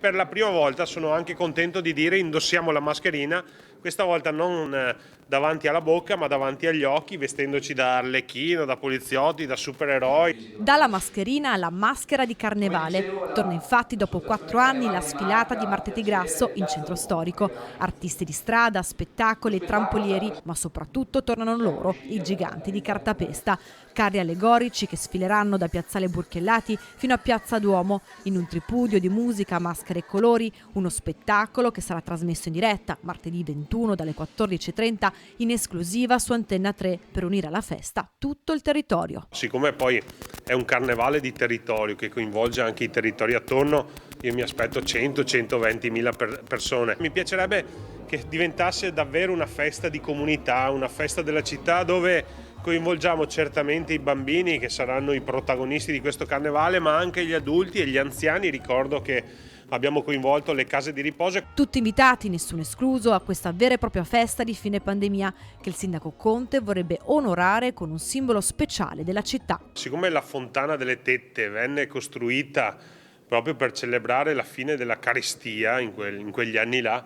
Per la prima volta sono anche contento di dire indossiamo la mascherina, questa volta non davanti alla bocca ma davanti agli occhi, vestendoci da arlecchino, da poliziotti, da supereroi. Dalla mascherina alla maschera di carnevale. Torna infatti dopo 4 anni la sfilata di Martedì Grasso in centro storico. Artisti di strada, spettacoli e trampolieri, ma soprattutto tornano loro, i giganti di cartapesta. Carri allegorici che sfileranno da Piazzale Burchellati fino a Piazza Duomo, in un tripudio di musica, maschere e colori, uno spettacolo che sarà trasmesso in diretta martedì 21 dalle 14:30 in esclusiva su Antenna 3 per unire alla festa tutto il territorio. Siccome poi è un carnevale di territorio che coinvolge anche i territori attorno, io mi aspetto 100-120 mila persone. Mi piacerebbe che diventasse davvero una festa di comunità, una festa della città dove coinvolgiamo certamente i bambini che saranno i protagonisti di questo carnevale, ma anche gli adulti e gli anziani. Ricordo che abbiamo coinvolto le case di riposo. Tutti invitati, nessuno escluso, a questa vera e propria festa di fine pandemia che il sindaco Conte vorrebbe onorare con un simbolo speciale della città. Siccome la Fontana delle Tette venne costruita proprio per celebrare la fine della carestia in quegli anni là,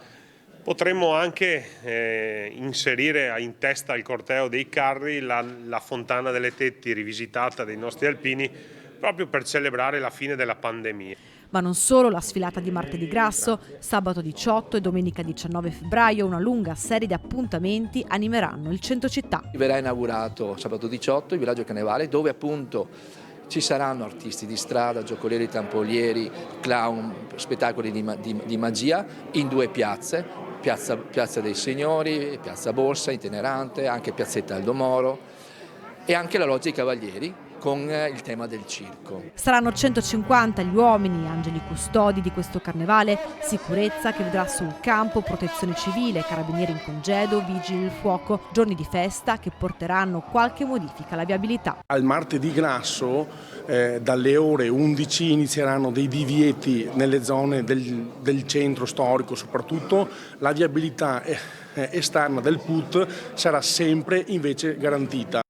potremmo anche inserire in testa al corteo dei carri la Fontana delle Tette rivisitata dei nostri alpini proprio per celebrare la fine della pandemia. Ma non solo la sfilata di Martedì Grasso, sabato 18 e domenica 19 febbraio una lunga serie di appuntamenti animeranno il centro città. Verrà inaugurato sabato 18 il villaggio carnevale dove appunto ci saranno artisti di strada, giocolieri, trampolieri, clown, spettacoli di magia in 2 piazze, Piazza dei Signori, Piazza Borsa itinerante, anche Piazzetta Aldo Moro e anche la Loggia dei Cavalieri con il tema del circo. Saranno 150 gli uomini, angeli custodi di questo carnevale, sicurezza che vedrà sul campo protezione civile, carabinieri in congedo, vigili del fuoco, giorni di festa che porteranno qualche modifica alla viabilità. Al Martedì Grasso dalle ore 11 inizieranno dei divieti nelle zone del centro storico, soprattutto la viabilità esterna del PUT sarà sempre invece garantita.